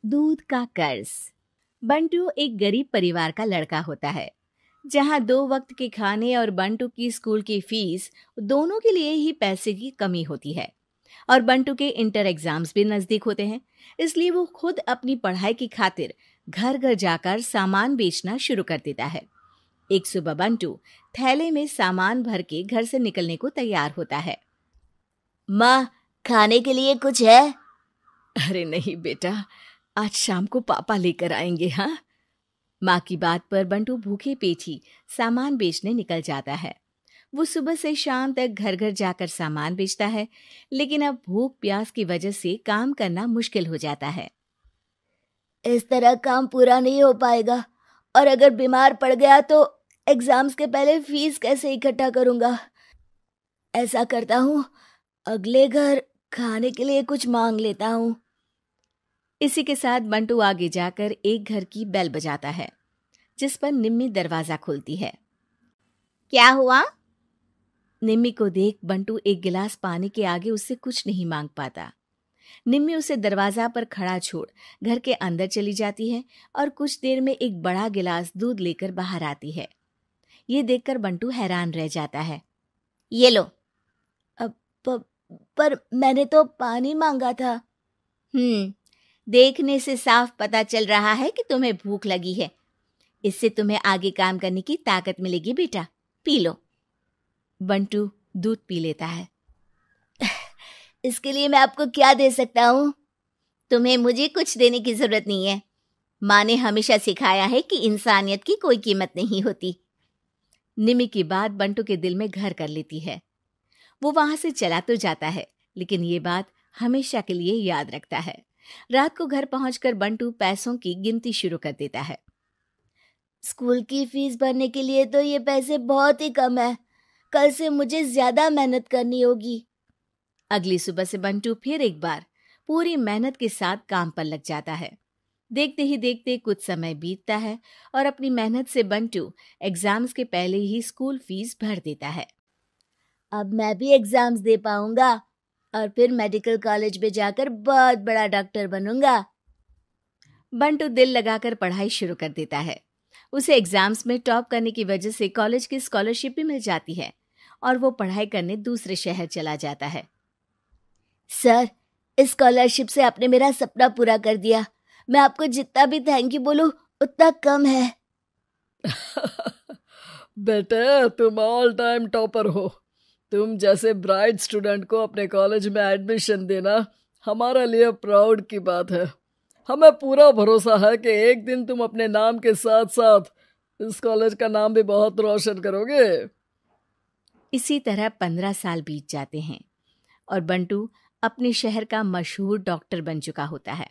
दूध का कर्ज। बंटू एक गरीब परिवार का लड़का होता है, जहां 2 वक्त के खाने और बंटू की स्कूल की फीस दोनों के लिए ही पैसे की कमी होती है। और बंटू के इंटर एग्जाम्स भी नजदीक होते हैं, इसलिए वो खुद अपनी पढ़ाई की खातिर घर घर जाकर सामान बेचना शुरू कर देता है। एक सुबह बंटू थैले में सामान भर के घर से निकलने को तैयार होता है। माँ, खाने के लिए कुछ है? अरे नहीं बेटा, आज शाम को पापा लेकर आएंगे। हाँ, माँ की बात पर बंटू भूखे पेट ही सामान बेचने निकल जाता है। वो सुबह से शाम तक घर घर जाकर सामान बेचता है, लेकिन अब भूख प्यास की वजह से काम करना मुश्किल हो जाता है। इस तरह काम पूरा नहीं हो पाएगा, और अगर बीमार पड़ गया तो एग्जाम्स के पहले फीस कैसे इकट्ठा करूंगा? ऐसा करता हूँ, अगले घर खाने के लिए कुछ मांग लेता हूँ। इसी के साथ बंटू आगे जाकर एक घर की बेल बजाता है, जिस पर निम्मी दरवाजा खोलती है। क्या हुआ? निम्मी को देख बंटू एक गिलास पानी के आगे उससे कुछ नहीं मांग पाता। निम्मी उसे दरवाजा पर खड़ा छोड़ घर के अंदर चली जाती है और कुछ देर में एक बड़ा गिलास दूध लेकर बाहर आती है। ये देखकर बंटू हैरान रह जाता है। ये लो। पर मैंने तो पानी मांगा था। देखने से साफ पता चल रहा है कि तुम्हें भूख लगी है। इससे तुम्हें आगे काम करने की ताकत मिलेगी बेटा, पी लो। बंटू दूध पी लेता है। इसके लिए मैं आपको क्या दे सकता हूँ? तुम्हें मुझे कुछ देने की जरूरत नहीं है। माँ ने हमेशा सिखाया है कि इंसानियत की कोई कीमत नहीं होती। निमी की बात बंटू के दिल में घर कर लेती है। वो वहां से चला तो जाता है, लेकिन ये बात हमेशा के लिए याद रखता है। रात को घर पहुंचकर बंटू पैसों की गिनती शुरू कर देता है। स्कूल की फीस भरने के लिए तो ये पैसे बहुत ही कम है। कल से मुझे ज्यादा मेहनत करनी होगी। अगली सुबह से बंटू फिर एक बार पूरी मेहनत के साथ काम पर लग जाता है। देखते ही देखते कुछ समय बीतता है और अपनी मेहनत से बंटू एग्जाम्स के पहले ही स्कूल फीस भर देता है। अब मैं भी एग्जाम्स दे पाऊंगा और फिर मेडिकल कॉलेज में जाकर बहुत बड़ा डॉक्टर बनूंगा। बंटू दिल लगाकर पढ़ाई शुरू कर देता है। उसे एग्जाम्स में टॉप करने की वजह से कॉलेज की स्कॉलरशिप भी मिल जाती है और वो पढ़ाई करने दूसरे शहर चला जाता है। सर, इस स्कॉलरशिप से आपने मेरा सपना पूरा कर दिया। मैं आपको जितना भी थैंक यू बोलूं उतना कम है। बेटे, तुम ऑल टाइम टॉपर हो। तुम जैसे ब्राइट स्टूडेंट को अपने कॉलेज में एडमिशन देना हमारे लिए प्राउड की बात है। हमें पूरा भरोसा है कि एक दिन तुम अपने नाम के साथ साथ इस कॉलेज का नाम भी बहुत रोशन करोगे। इसी तरह 15 साल बीत जाते हैं और बंटू अपने शहर का मशहूर डॉक्टर बन चुका होता है।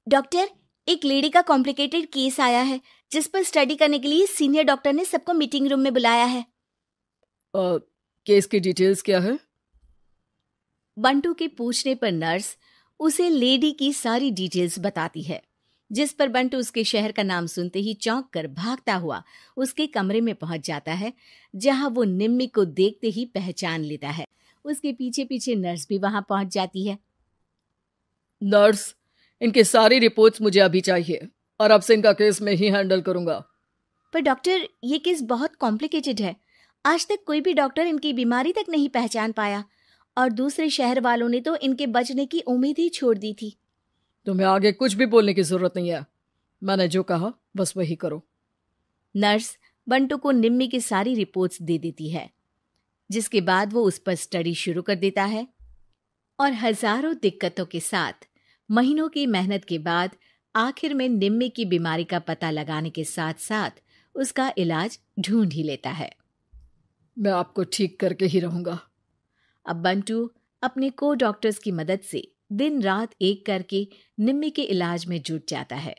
डॉक्टर, एक लेडी का कॉम्प्लिकेटेड केस आया है, जिस पर स्टडी करने के लिए सीनियर डॉक्टर ने सबको मीटिंग रूम में बुलाया है। केस की डिटेल्स क्या है? बंटू के पूछने पर नर्स उसे लेडी की सारी डिटेल्स बताती है, जिस पर बंटू उसके शहर का नाम सुनते ही चौंक कर भागता हुआ उसके कमरे में पहुंच जाता है, जहां वो निम्मी को देखते ही पहचान लेता है। उसके पीछे पीछे नर्स भी वहां पहुंच जाती है। नर्स, इनकी सारी रिपोर्ट्स मुझे अभी चाहिए और अब से इनका केस मैं ही हैंडल करूंगा। पर डॉक्टर, ये केस बहुत कॉम्प्लिकेटेड है। आज तक कोई भी डॉक्टर इनकी बीमारी तक नहीं पहचान पाया और दूसरे शहर वालों ने तो इनके बचने की उम्मीद ही छोड़ दी थी। तुम्हें आगे कुछ भी बोलने की जरूरत नहीं है। मैंने जो कहा बस वही करो। नर्स बंटू को निम्मी की सारी रिपोर्ट्स दे देती है, जिसके बाद वो उस पर स्टडी शुरू कर देता है और हजारों दिक्कतों के साथ महीनों की मेहनत के बाद आखिर में निम्मी की बीमारी का पता लगाने के साथ साथ उसका इलाज ढूंढ ही लेता है। मैं आपको ठीक करके ही रहूंगा। अब बंटू अपने को डॉक्टर्स की मदद से दिन रात एक करके निम्मी के इलाज में जुट जाता है,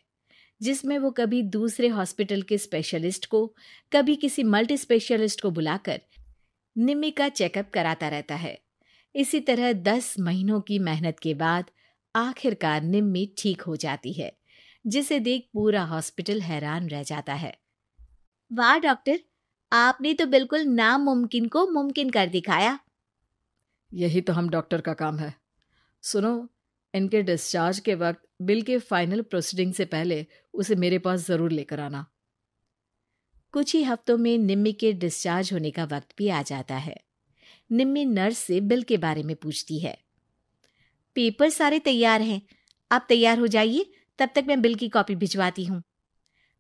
जिसमें वो कभी दूसरे हॉस्पिटल के स्पेशलिस्ट को, कभी किसी मल्टी स्पेशलिस्ट को बुलाकर निम्मी का चेकअप कराता रहता है। इसी तरह 10 महीनों की मेहनत के बाद आखिरकार निम्मी ठीक हो जाती है, जिसे देख पूरा हॉस्पिटल हैरान रह जाता है। वाह डॉक्टर, आपने तो बिल्कुल नामुमकिन को मुमकिन कर दिखाया। यही तो हम डॉक्टर का काम है। सुनो, इनके डिस्चार्ज के वक्त बिल के फाइनल प्रोसीडिंग से पहले उसे मेरे पास जरूर लेकर आना। कुछ ही हफ्तों में निम्मी के डिस्चार्ज होने का वक्त भी आ जाता है। निम्मी नर्स से बिल के बारे में पूछती है। पेपर सारे तैयार हैं, आप तैयार हो जाइए, तब तक मैं बिल की कॉपी भिजवाती हूँ।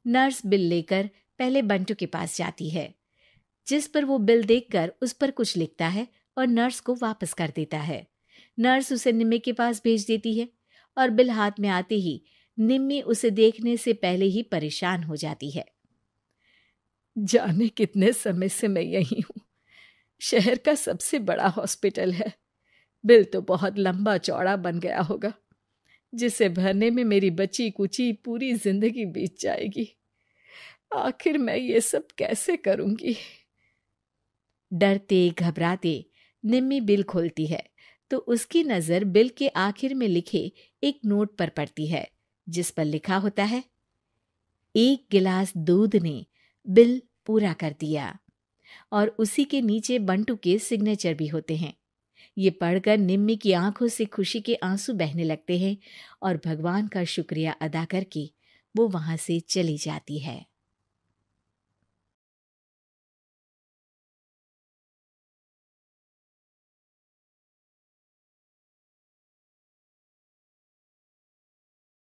नर्स बिल लेकर पहले बंटू के पास जाती है, जिस पर वो बिल देखकर उस पर कुछ लिखता है और नर्स को वापस कर देता है। नर्स उसे निम्मी के पास भेज देती है और बिल हाथ में आते ही निम्मी उसे देखने से पहले ही परेशान हो जाती है। जाने कितने समय से मैं यही हूँ। शहर का सबसे बड़ा हॉस्पिटल है। बिल तो बहुत लंबा चौड़ा बन गया होगा, जिसे भरने में मेरी बची कुची पूरी जिंदगी बीत जाएगी। आखिर मैं ये सब कैसे करूंगी? डरते घबराते निम्मी बिल खोलती है तो उसकी नजर बिल के आखिर में लिखे एक नोट पर पड़ती है, जिस पर लिखा होता है, 1 गिलास दूध ने बिल पूरा कर दिया। और उसी के नीचे बंटू के सिग्नेचर भी होते हैं। ये पढ़कर निम्मी की आंखों से खुशी के आंसू बहने लगते हैं और भगवान का शुक्रिया अदा करके वो वहां से चली जाती है।